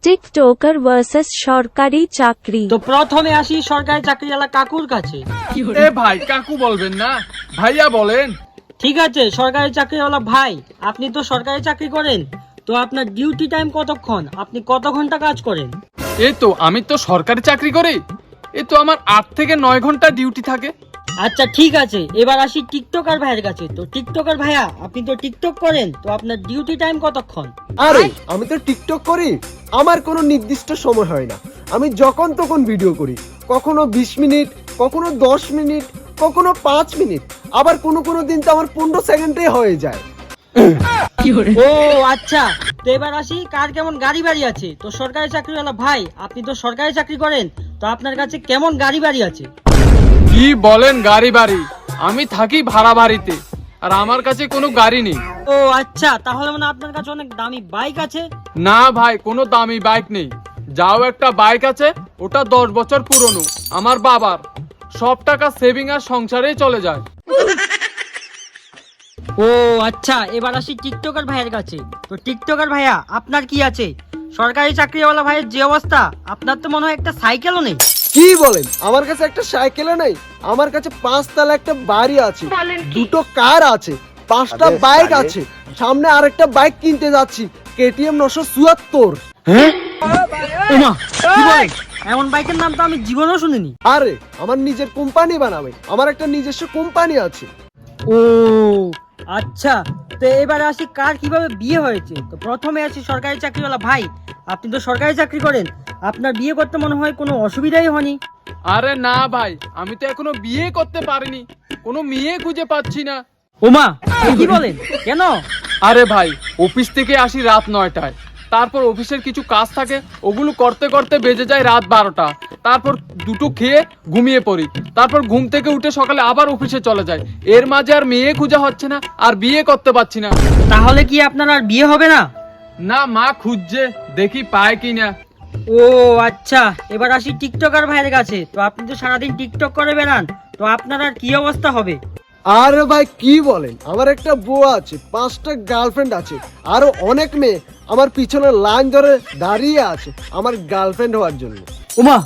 TikToker versus সরকারি চাকরি। তো প্রথমে আসি সরকারি চাকরিওয়ালা কাকুর কাছে। এ ভাই কাকু বলবেন না, ভাইয়া বলেন। ঠিক আছে সরকারি চাকরিওয়ালা ভাই, আপনি তো সরকারি চাকরি করেন, তো আপনার ডিউটি টাইম কতক্ষণ, আপনি কত ঘন্টা কাজ করেন? এই তো আমি তো সরকারি চাকরি করি, এই তো আমার 8 থেকে 9 ঘন্টা ডিউটি থাকে। আচ্ছা ঠিক আছে, এবার আসি টিকটকার ভাইয়ের কাছে। তো টিকটকার ভাইয়া, আপনি তো টিকটক করেন, তো আপনার ডিউটি টাইম কতক্ষণ? আরে আমি তো টিকটক করি, আমার কোনো নির্দিষ্ট সময় হয় না, আমি যখন তখন ভিডিও করি। কখনো 20 মিনিট, কখনো 10 মিনিট, কখনো 5 মিনিট, আবার কোনো দিন তো আমার 15 সেকেন্ডে হয়ে যায়। ও আচ্ছা, তো এবার আসি কার কেমন গাড়ি বাড়ি আছে। তো সরকারি চাকরিওয়ালা ভাই, আপনি তো সরকারি চাকরি করেন, তো আপনার কাছে কেমন গাড়ি বাড়ি আছে? কি বলেন গাড়ি বাড়ি? আমি থাকি ভাড়া বাড়িতে, আর আমার কাছে কোনো গাড়ি নেই। ও আচ্ছা, তাহলে মানে আপনার কাছে অনেক দামি বাইক আছে? না ভাই, কোনো দামি বাইক নেই। যাও একটা বাইক আছে, ওটা 10 বছর পুরনো, আমার বাবার। সব টাকা সেভিং আর সংসারেই চলে যায়। ও আচ্ছা, এবার আসি টিকটকার ভাইয়ের কাছে। তো টিকটকার ভাইয়া, আপনার কি আছে? সরকারি চাকরিওয়ালা ভাইয়ের যে অবস্থা, আপনার তো মনে হয় একটা সাইকেলও নেই। কি বলেন, আমার কাছে একটা সাইকেলও নেই, আমার কাছে 5 তলা একটা বাড়ি আছে, 2টো কার আছে, 5টা বাইক আছে, সামনে আরেকটা বাইক কিনতে যাচ্ছি, KTM 974। ওমা, কি বলেন? এমন বাইকের নাম তো আমি জীবনেও শুনিনি। আরে আমার নিজের কোম্পানি বানাবে, আমার একটা নিজস্ব কোম্পানি আছে। ও আচ্ছা, তো এবারে আসি কার কিভাবে বিয়ে হয়েছে। তো প্রথমে আসি সরকারি চাকরিওয়ালা ভাই, আপনি তো সরকারি চাকরি করেন, আপনার বিয়ে করতে মনে হয় কোনো অসুবিধাই হয়নি? আরে না ভাই, আমি তো এখনো বিয়ে করতে পারিনি, কোনো মেয়ে খুঁজে পাচ্ছি না। ওমা, কি বলেন, কেন? আরে ভাই, অফিস থেকে আসি রাত 9টায়, তারপর অফিসের কিছু কাজ থাকে, ওগুলো করতে করতে বেজে যায় রাত 12টা। তারপর দুটো খেয়ে ঘুমিয়ে পড়ি, তারপর ঘুম থেকে উঠে সকালে আবার অফিসে চলে যায়। এর মাঝে আর মেয়ে খুঁজে হচ্ছে না, আর বিয়ে করতে পারছি না। তাহলে কি আপনার আর বিয়ে হবে না? না, মা খুঁজছে, দেখি পায় কিনা। ও আচ্ছা, এবার আসি টিকটকার ভাইয়ের কাছে। তো আপনি তো সারাদিন টিকটক করে বেড়ান, তো আপনার আর কি অবস্থা হবে? আরে ভাই কি বলেন, আমার একটা বউ আছে, 5টা গার্লফ্রেন্ড আছে, আরো অনেক মেয়ে আমার পিছনে লাইন ধরে দাঁড়িয়ে আছে আমার গার্লফ্রেন্ড হওয়ার জন্য। ওমা,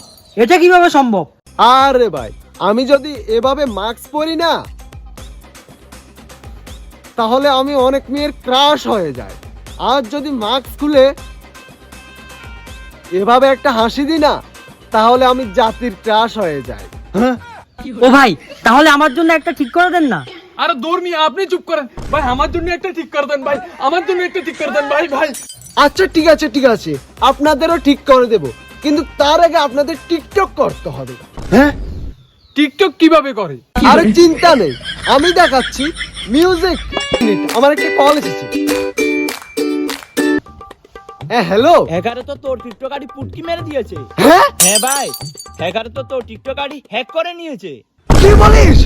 এটা কিভাবে সম্ভব? আরে ভাই, আমি যদি এভাবে মাস্ক পরি না, তাহলে আমি অনেক মেয়ের ক্রাশ হয়ে যায়। আর যদি মাস্ক খুলে এভাবে একটা হাসি দিই না, তাহলে আমি জাতির ক্রাশ হয়ে যাই। হ্যাঁ, ও ভাই, তাহলে আমার জন্য একটা ঠিক করে দেন না। আরে দৌড়মি, আপনি চুপ করেন ভাই, আমার জন্য একটা ঠিক করে দেন ভাই, আমার জন্য একটা ঠিক করে দেন ভাই। ভাই আচ্ছা ঠিক আছে, আপনাদেরও ঠিক করে দেব, কিন্তু তার আগে আপনাদের টিকটক করতে হবে। হ্যাঁ, টিকটক কিভাবে করে? আরে চিন্তা নেই, আমি দেখাচ্ছি। মিউজিক, আমার একটা কল এসেছে। হ্যাঁ হ্যালো। হ্যাকারে তো তোর টিকটক আইডি পুটকি মেরে দিয়েছে। হ্যাঁ, হ্যাঁ ভাই, হ্যাকারে তো তোর টিকটক আইডি হ্যাক করে নিয়েছে। কি বলিস?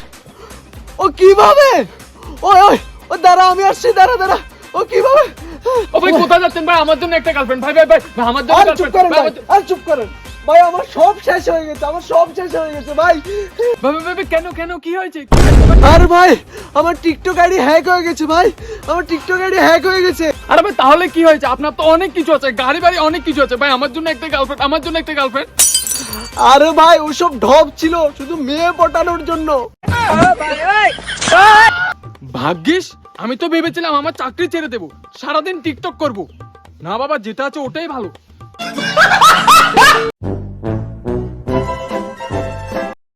ও কিভাবে? ওই ওই ও দাঁড়া, আমি আসছি, দাঁড়া। ও কিভাবে? ও ভাই কোথায় যাচ্ছেন ভাই? আমার জন্য একটা গার্লফ্রেন্ড। ভাই ভাই ভাই ভাই, আমার জন্য আর চুপ করেন ভাই, আর চুপ করেন ভাই, আমার সব শেষ হয়ে গেছে, ভাই। ভাই ভাই ভাই, কেন কেন কি হয়েছে? আরে ভাই, আমার টিকটক আইডি হ্যাক হয়ে গেছে ভাই, আমার টিকটক আইডি হ্যাক হয়ে গেছে। আরে ভাই তাহলে কি হয়েছে? আপনার তো অনেক কিছু আছে, গাড়ি বাড়ি অনেক কিছু আছে ভাই, আমার জন্য একটা গার্লফ্রেন্ড, আমার জন্য একটা গার্লফ্রেন্ড। আরে ভাই, ওসব ঢপ ছিল শুধু মেয়ে পটানোর জন্য। ভাগ্যিস, আমি তো ভেবেছিলাম আমার চাকরি ছেড়ে দেবো, সারাদিন টিকটক করব। না বাবা, যেটা আছে ওটাই ভালো।